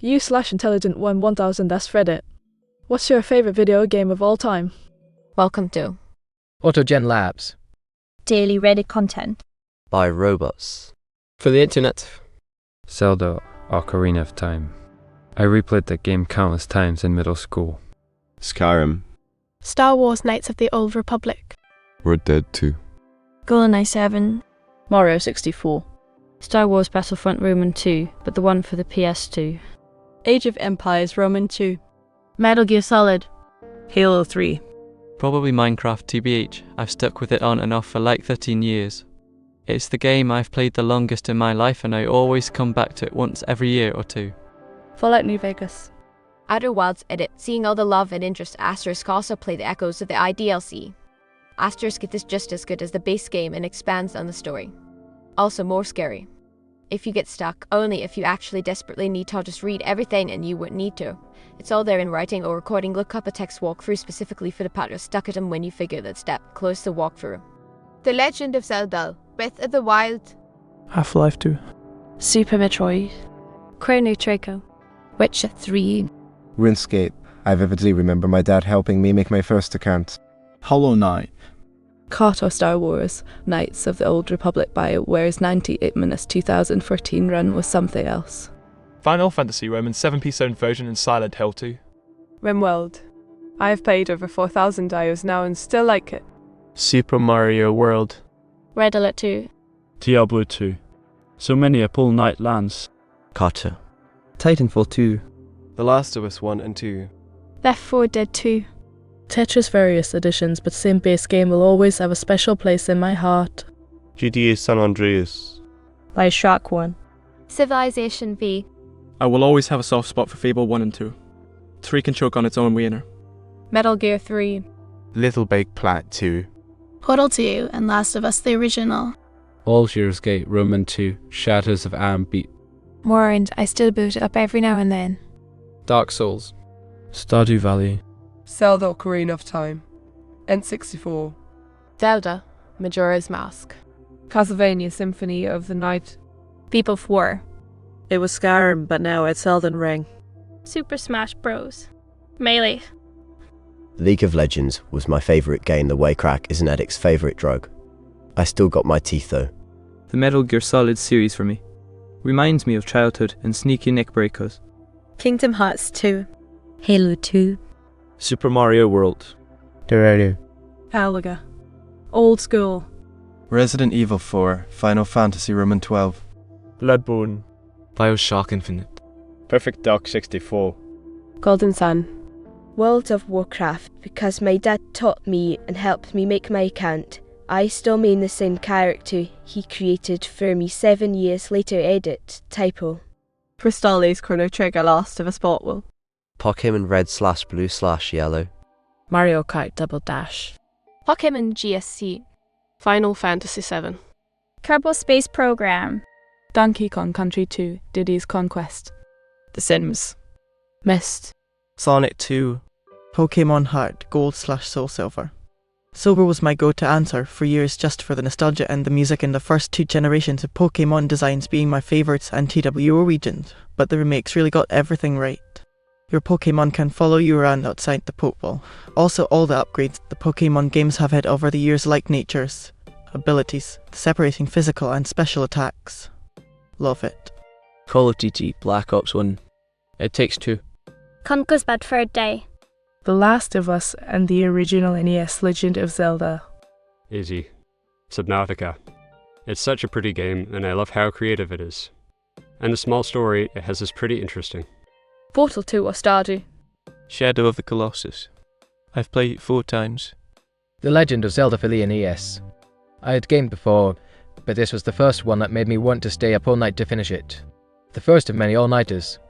You/intelligent1 1000 Askreddit. What's your favorite video game of all time? Welcome to AutoGenLabs. Daily Reddit content. By robots. For the internet. Zelda: Ocarina of Time. I replayed that game countless times in middle school. Skyrim. Star Wars: Knights of the Old Republic. Red Dead 2. GoldenEye 7. Mario 64. Star Wars Battlefront Roman 2, but the one for the PS2. Age of Empires Roman 2. Metal Gear Solid. Halo 3. Probably Minecraft TBH. I've stuck with it on and off for like 13 years. It's the game I've played the longest in my life and I always come back to it once every year or two. Fallout New Vegas. Outer Wilds edit. Seeing all the love and interest, Asterisk also play the echoes of the IDLC. Asterisk is just as good as the base game and expands on the story. Also more scary. If you get stuck, only if you actually desperately need to just read everything and you wouldn't need to. It's all there in writing or recording. Look up a text walkthrough specifically for the part you're stuck at them when you figure that step. Close the walkthrough. The Legend of Zelda: Breath of the Wild. Half-Life 2. Super Metroid. Chrono Trigger. Witcher 3. RuneScape. I vividly remember my dad helping me make my first account. Hollow Knight. KOTOR Star Wars: Knights of the Old Republic BioWare's 98-2014 run was something else. Final Fantasy Roman 7 piece owned version and Silent Hill 2. RimWorld. I have played over 4,000 hours now and still like it. Super Mario World. Red Alert 2. Diablo 2. So many Apple Night lands. Carter. Titanfall 2. The Last of Us 1 and 2. Left 4 Dead 2. Tetris various editions, but same base game will always have a special place in my heart. GTA San Andreas. Bioshock 1. Civilization V. I will always have a soft spot for Fable 1 and 2. 3 can choke on its own wiener. Metal Gear 3. Little Big Planet 2. Portal 2 and Last of Us the Original. Baldur's Gate Roman 2. Shadows of Ambeat. Morrowind. I still boot it up every now and then. Dark Souls. Stardew Valley. Zelda Ocarina of Time. N64. Zelda: Majora's Mask. Castlevania Symphony of the Night. People 4. It was Skyrim, but now it's Elden Ring. Super Smash Bros. Melee. League of Legends was my favourite game the way crack is an addict's favourite drug. I still got my teeth though. The Metal Gear Solid series for me. Reminds me of childhood and sneaky neck breakers. Kingdom Hearts 2. Halo 2. Super Mario World. Terraria. Galaga. Old School. Resident Evil 4. Final Fantasy Roman 12. Bloodborne. Bioshock Infinite. Perfect Dark 64. Golden Sun. World of Warcraft, because my dad taught me and helped me make my account. I still main the same character he created for me 7 years later. Edit. Typo. Crystallis Chrono Trigger Last of Us Portal. Pokemon Red/Blue/Yellow. Mario Kart Double Dash. Pokemon GSC. Final Fantasy 7. Kerbal Space Program. Donkey Kong Country 2. Diddy's Conquest. The Sims. Myst. Sonic 2. Pokemon Heart Gold/Soul Silver. Silver was my go-to answer for years just for the nostalgia and the music in the first 2 generations of Pokemon designs being my favourites and TWO regions, but the remakes really got everything right. Your Pokemon can follow you around outside the Pokeball. Also all the upgrades the Pokemon games have had over the years, like nature's abilities, separating physical and special attacks. Love it. Call of Duty Black Ops 1. It Takes Two. Conker's Bad Fur Day. The Last of Us and the original NES Legend of Zelda. Easy. Subnautica. It's such a pretty game, and I love how creative it is. And the small story it has is pretty interesting. Portal 2 or Stardew. Shadow of the Colossus. I've played it 4 times. The Legend of Zelda for the NES. I had gamed before, but this was the first one that made me want to stay up all night to finish it. The first of many all-nighters.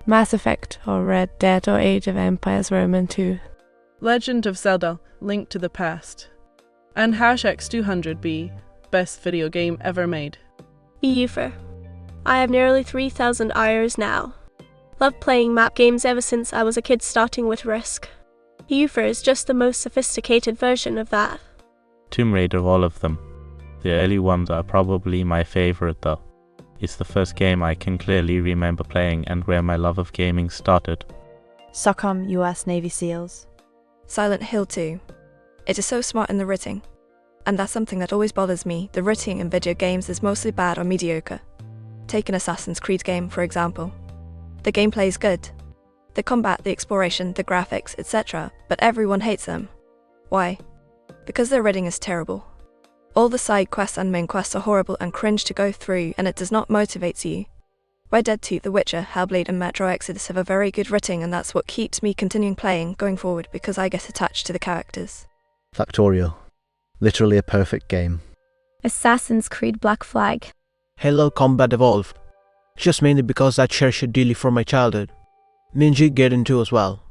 Mass Effect or Red Dead or Age of Empires Roman 2. Legend of Zelda: Link to the Past. And #X200B. Best video game ever made. Euphor. I have nearly 3,000 hours now. Love playing map games ever since I was a kid, starting with Risk. Euphor is just the most sophisticated version of that. Tomb Raider, all of them. The early ones are probably my favourite though. It's the first game I can clearly remember playing and where my love of gaming started. SOCOM US Navy SEALs. Silent Hill 2. It is so smart in the writing. And that's something that always bothers me. The writing in video games is mostly bad or mediocre. Take an Assassin's Creed game, for example. The gameplay is good. The combat, the exploration, the graphics, etc. But everyone hates them. Why? Because their writing is terrible. All the side quests and main quests are horrible and cringe to go through, and it does not motivate you. Red Dead 2, The Witcher, Hellblade and Metro Exodus have a very good writing, and that's what keeps me continuing playing going forward because I get attached to the characters. Factorial. Literally a perfect game. Assassin's Creed Black Flag. Halo Combat Evolved. Just mainly because I cherish it dearly from my childhood. Ninja Gaiden 2 as well.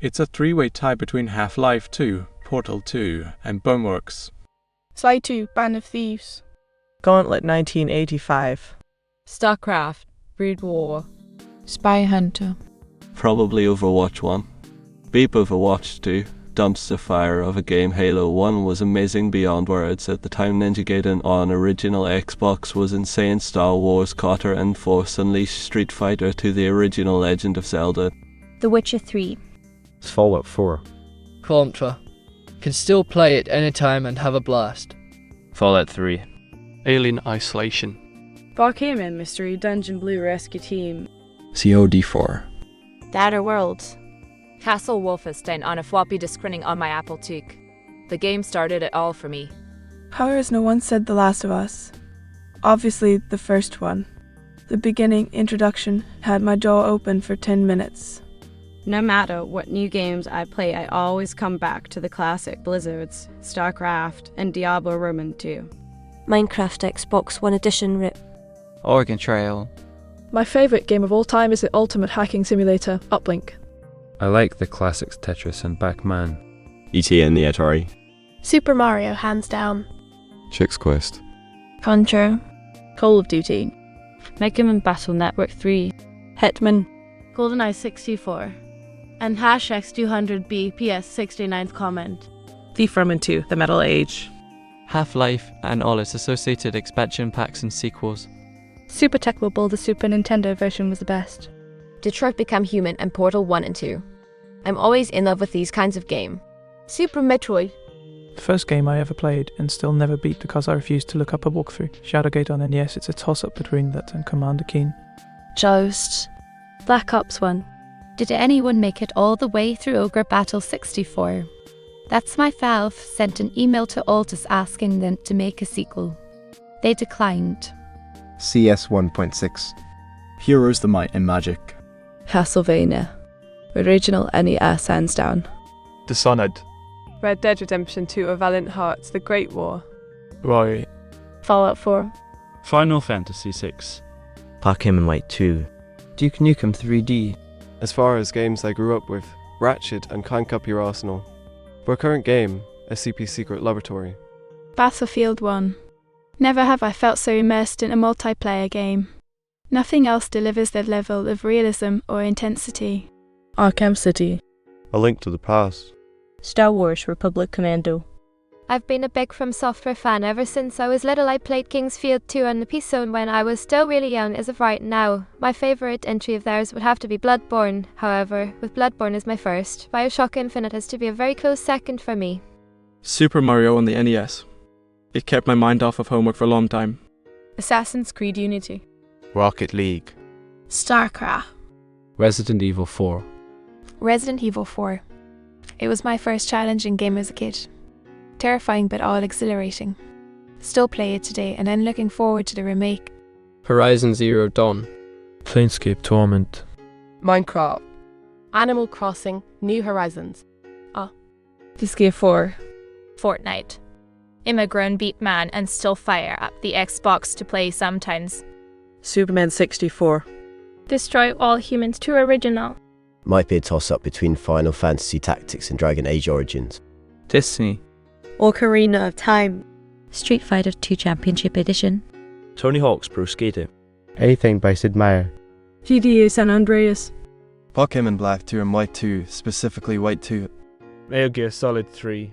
It's a three-way tie between Half-Life 2, Portal 2 and Boneworks. Sly 2, Band of Thieves. Gauntlet 1985. StarCraft, Brood War. Spy Hunter. Probably Overwatch 1. Beep Overwatch 2. Dumpster fire of a game. Halo 1 was amazing beyond words. At the time, Ninja Gaiden on original Xbox was insane. Star Wars, Cotter and Force Unleashed, Street Fighter to the original Legend of Zelda. The Witcher 3. Fallout 4. Contra. Can still play it anytime and have a blast. Fallout 3. Alien Isolation. KuciMane Mystery Dungeon Blue Rescue Team. COD4. The Outer Worlds. Castle Wolfenstein on a floppy disk running on my Apple II. The game started it all for me. How has no one said The Last of Us? Obviously, the first one. The beginning introduction had my jaw open for 10 minutes. No matter what new games I play, I always come back to the classic Blizzards, StarCraft, and Diablo Roman 2. Minecraft Xbox One Edition RIP. Oregon Trail. My favourite game of all time is the ultimate hacking simulator, Uplink. I like the classics Tetris and Pac-Man. E.T. and the Atari. Super Mario, hands down. Chick's Quest. Contra. Call of Duty. Mega Man Battle Network 3. Hitman. GoldenEye 64. And #X200B PS 69th comment. Thief Roman 2, The Metal Age. Half-Life and all its associated expansion packs and sequels. Super Tecmo Bowl, the Super Nintendo version, was the best. Detroit Become Human and Portal 1 and 2. I'm always in love with these kinds of game. Super Metroid. The first game I ever played and still never beat because I refused to look up a walkthrough. Shadowgate on NES, it's a toss-up between that and Commander Keen. Joust. Black Ops 1. Did anyone make it all the way through Ogre Battle 64? That's my Valve sent an email to Altus asking them to make a sequel. They declined. CS 1.6. Heroes the Might and Magic. Castlevania. Original NES, hands down. Dishonored. Red Dead Redemption 2 or Valiant Hearts, The Great War. Roy. Fallout 4. Final Fantasy VI. KuciMane White 2. Duke Nukem 3D. As far as games I grew up with, Ratchet and Clank Up Your Arsenal. For a current game, SCP Secret Laboratory. Battlefield 1. Never have I felt so immersed in a multiplayer game. Nothing else delivers that level of realism or intensity. Arkham City. A Link to the Past. Star Wars Republic Commando. I've been a big From Software fan ever since I was little. I played King's Field 2 on the PC when I was still really young. As of right now, my favourite entry of theirs would have to be Bloodborne. However, with Bloodborne as my first, Bioshock Infinite has to be a very close second for me. Super Mario on the NES. It kept my mind off of homework for a long time. Assassin's Creed Unity. Rocket League. StarCraft. Resident Evil 4. Resident Evil 4. It was my first challenging game as a kid. Terrifying but all exhilarating. Still play it today and I'm looking forward to the remake. Horizon Zero Dawn. Planescape Torment. Minecraft. Animal Crossing, New Horizons. Disgaea 4. Fortnite. I'm a grown beat man and still fire up the Xbox to play sometimes. Superman 64. Destroy All Humans 2 original. Might be a toss-up between Final Fantasy Tactics and Dragon Age Origins. Destiny. Ocarina of Time. Street Fighter 2 Championship Edition. Tony Hawk's Pro Skater. Anything by Sid Meier. GTA San Andreas. KuciMane Black 2 and White 2, specifically White 2. Metal Gear Solid 3.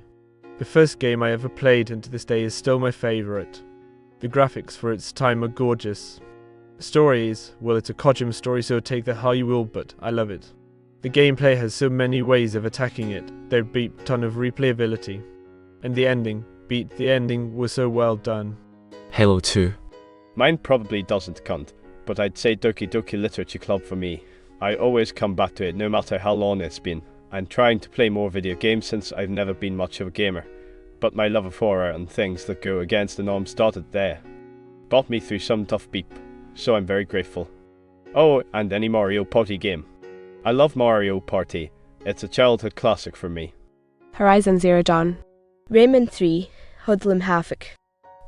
The first game I ever played and to this day is still my favourite. The graphics for its time are gorgeous. Stories, well, it's a Kojima story, so take that how you will, but I love it. The gameplay has so many ways of attacking it, there be a ton of replayability. And the ending was so well done. Halo 2. Mine probably doesn't count, but I'd say Doki Doki Literature Club for me. I always come back to it no matter how long it's been. I'm trying to play more video games since I've never been much of a gamer, but my love of horror and things that go against the norm started there. Got me through some tough beep, so I'm very grateful. Oh, and any Mario Party game. I love Mario Party, it's a childhood classic for me. Horizon Zero Dawn. Rayman 3, Hoodlum Havoc.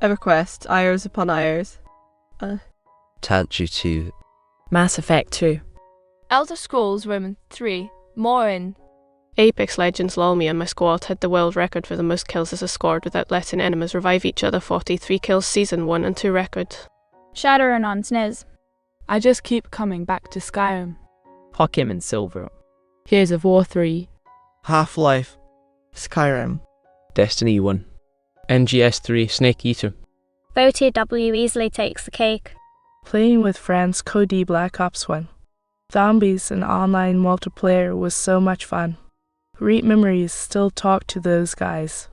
EverQuest, Hours Upon Hours. Tantu 2. Mass Effect 2. Elder Scrolls Roman 3, Morrowind. Apex Legends LoL. Me and my squad had the world record for the most kills as a squad without letting enemies revive each other. 43 kills, Season 1 and 2 record. Shadowrun on SNES. I just keep coming back to Skyrim. Pokemon Silver. Gears of War 3. Half-Life. Skyrim. Destiny 1. NGS 3 Snake Eater. Voted W easily takes the cake. Playing with friends COD Black Ops 1. Zombies and online multiplayer was so much fun. Great memories, still talk to those guys.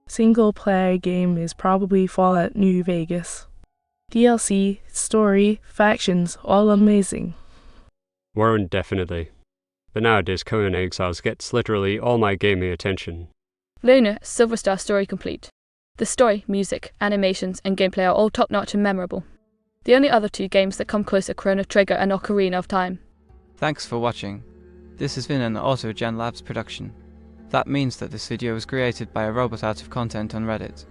Single player game is probably Fallout New Vegas. DLC, story, factions, all amazing. Warren definitely. But nowadays Conan Exiles gets literally all my gaming attention. Luna, Silver Star story complete. The story, music, animations and gameplay are all top-notch and memorable. The only other two games that come close are Chrono Trigger and Ocarina of Time. Thanks for watching. This has been an AutoGenLabs production. That means that this video was created by a robot out of content on Reddit.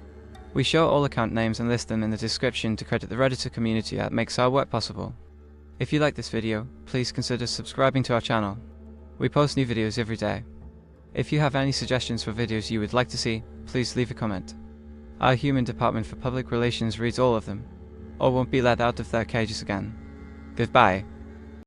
We show all account names and list them in the description to credit the Redditor community that makes our work possible. If you like this video, please consider subscribing to our channel. We post new videos every day. If you have any suggestions for videos you would like to see, please leave a comment. Our human department for public relations reads all of them, or won't be let out of their cages again. Goodbye.